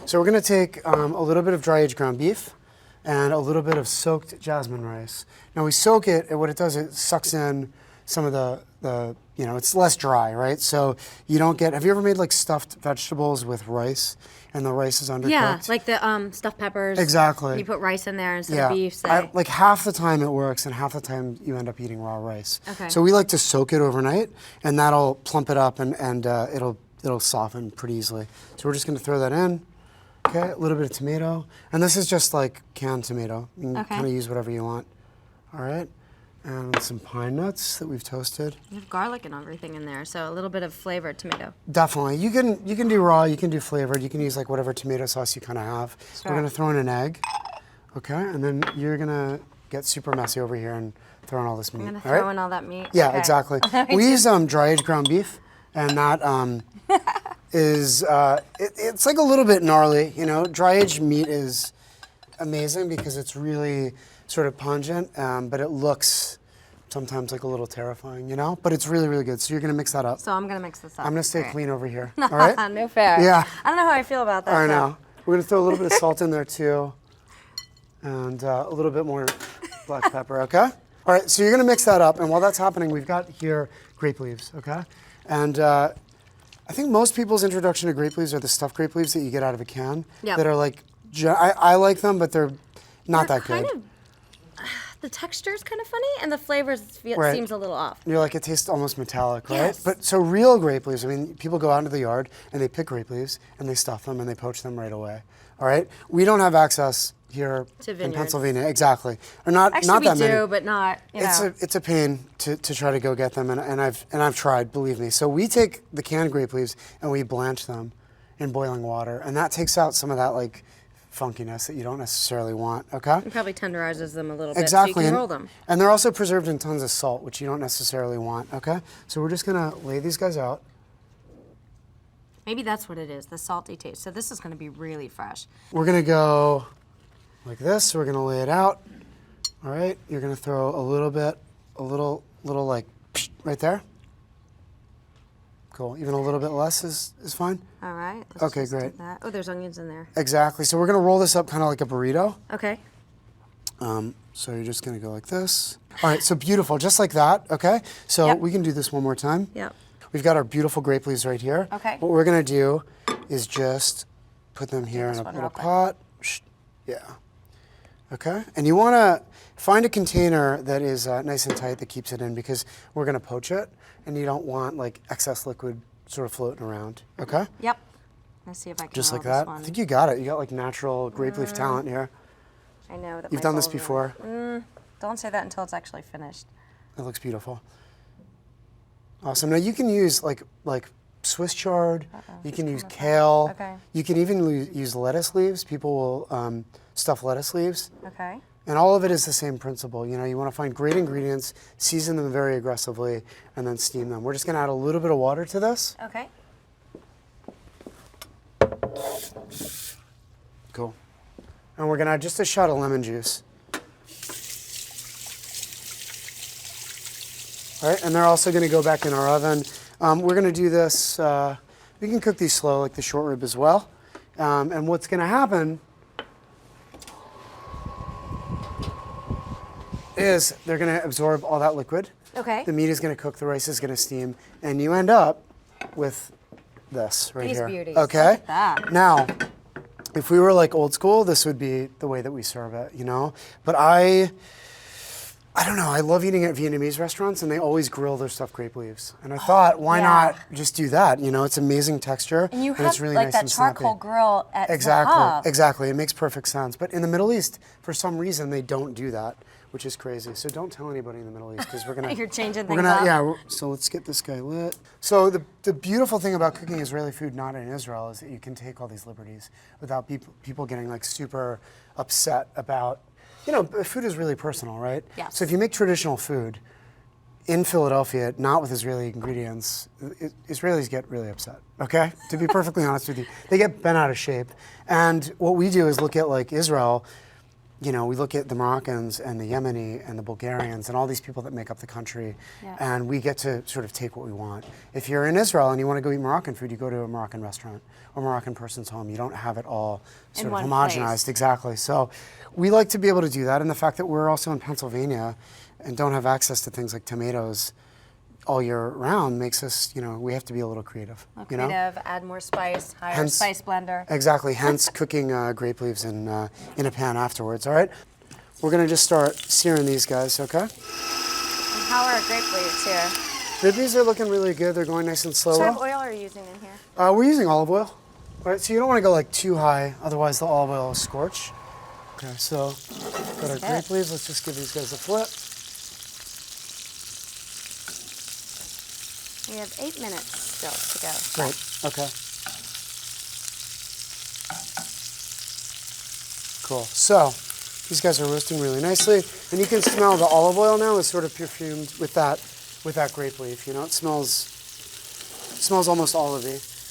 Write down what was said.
So we're gonna take a little bit of dry aged ground beef and a little bit of soaked jasmine rice. Now we soak it, and what it does, it sucks in some of the it's less dry, right? So you don't get, have you ever made like stuffed vegetables with rice and the rice is undercooked? Yeah, like the stuffed peppers. Exactly. You put rice in there instead of beef, say. Like half the time it works and half the time you end up eating raw rice. Okay. So we like to soak it overnight and that'll plump it up and it'll soften pretty easily. So we're just gonna throw that in. Okay, a little bit of tomato. And this is just like canned tomato. You can kind of use whatever you want. All right. And some pine nuts that we've toasted. You have garlic and everything in there, so a little bit of flavored tomato. Definitely. You can do raw, you can do flavored, you can use like whatever tomato sauce you kind of have. Sure. We're gonna throw in an egg, okay? And then you're gonna get super messy over here and throw in all this meat. I'm gonna throw in all that meat. Yeah, okay. exactly. We use dry aged ground beef, and that is it's like a little bit gnarly, you know. Dry aged meat is amazing because it's really sort of pungent, but it looks sometimes like a little terrifying, you know? But it's really, really good. So you're gonna mix that up. So I'm gonna mix this up. I'm gonna stay clean over here, all right? No fair. Yeah. I don't know how I feel about that. I know. We're gonna throw a little bit of salt in there too, and a little bit more black pepper, okay? All right, so you're gonna mix that up, and while that's happening, we've got here grape leaves, okay? And I think most people's introduction to grape leaves are the stuffed grape leaves that you get out of a can. Yep. That are like, I like them, but they're not that good. The texture is kind of funny, and the flavor seems a little off. You're like, it tastes almost metallic, right? Yes. But so real grape leaves, I mean, people go out into the yard and they pick grape leaves and they stuff them and they poach them right away, all right? We don't have access here in Pennsylvania, exactly. Or not Actually, not that we many. do, but not, you know. It's a pain to try to go get them, and I've tried, believe me. So we take the canned grape leaves and we blanch them in boiling water, and that takes out some of that like funkiness that you don't necessarily want, okay? It probably tenderizes them a little bit Exactly. so you can roll them. And they're also preserved in tons of salt, which you don't necessarily want, okay? So we're just gonna lay these guys out. Maybe that's what it is, the salty taste. So this is gonna be really fresh. We're gonna go like this, so we're gonna lay it out. All right, you're gonna throw a little bit, a little like right there. Cool, even a little bit less is fine? All right. Okay, great. That. Oh, there's onions in there. Exactly, so we're gonna roll this up kind of like a burrito. Okay. So you're just gonna go like this. All right, so beautiful, just like that, okay? So we can do this one more time. Yep. We've got our beautiful grape leaves right here. Okay. What we're gonna do is just put them here in a little pot. Yeah. Okay, and you wanna find a container that is nice and tight that keeps it in because we're gonna poach it and you don't want like excess liquid sort of floating around, okay? Yep. Let's see if I can Just roll like that. this one. I think you got it. You got like natural grape leaf talent here. I know that You've done this before. Don't say that until it's actually finished. It looks beautiful. Awesome. Now you can use like Swiss chard. You can use kale. Okay. You can even use lettuce leaves. People will stuff lettuce leaves. Okay. And all of it is the same principle. You know, you want to find great ingredients, season them very aggressively, and then steam them. We're just going to add a little bit of water to this. Okay. Cool. And we're going to add just a shot of lemon juice. All right, and they're also going to go back in our oven. We're going to do this, we can cook these slow, like the short rib as well. And what's going to happen is they're going to absorb all that liquid. Okay. The meat is going to cook, the rice is going to steam, and you end up with this right These here. beauties. Okay. Look at that. Now, if we were like old school, this would be the way that we serve it, you know? But I don't know, I love eating at Vietnamese restaurants and they always grill their stuffed grape leaves. And I thought, why not just do that? You know, it's amazing texture and you have it's really like nice that and charcoal snappy. grill at Exactly, the hub. exactly. It makes perfect sense. But in the Middle East, for some reason, they don't do that, which is crazy. So don't tell anybody in the Middle East because we're gonna. You're changing we're things gonna, up. Yeah. So let's get this guy lit. So the beautiful thing about cooking Israeli food not in Israel is that you can take all these liberties without people getting like super upset about. You know, food is really personal, right? Yeah. So if you make traditional food in Philadelphia, not with Israeli ingredients, Israelis get really upset, okay? To be perfectly honest with you. They get bent out of shape. And what we do is look at like Israel, you know, we look at the Moroccans and the Yemeni and the Bulgarians and all these people that make up the country, Yeah. and we get to sort of take what we want. If you're in Israel and you want to go eat Moroccan food, you go to a Moroccan restaurant or Moroccan person's home. You don't have it all sort of one homogenized. place. Exactly. So we like to be able to do that, and the fact that we're also in Pennsylvania and don't have access to things like tomatoes all year round makes us, you know, we have to be a little creative. You know? Creative, add more spice, higher Hence- spice blender. Exactly, hence cooking grape leaves in a pan afterwards, all right? We're gonna just start searing these guys, okay? And how are grape leaves here? Grape leaves are looking really good. They're going nice and slow. What type of oil are you using in here? We're using olive oil, all right? So you don't wanna go like too high, otherwise the olive oil will scorch. Okay, so got our grape leaves. Let's just give these guys a flip. We have 8 minutes still to go. Great, okay. Cool, so these guys are roasting really nicely, and you can smell the olive oil now is sort of perfumed with that grape leaf. You know, it smells almost olivey.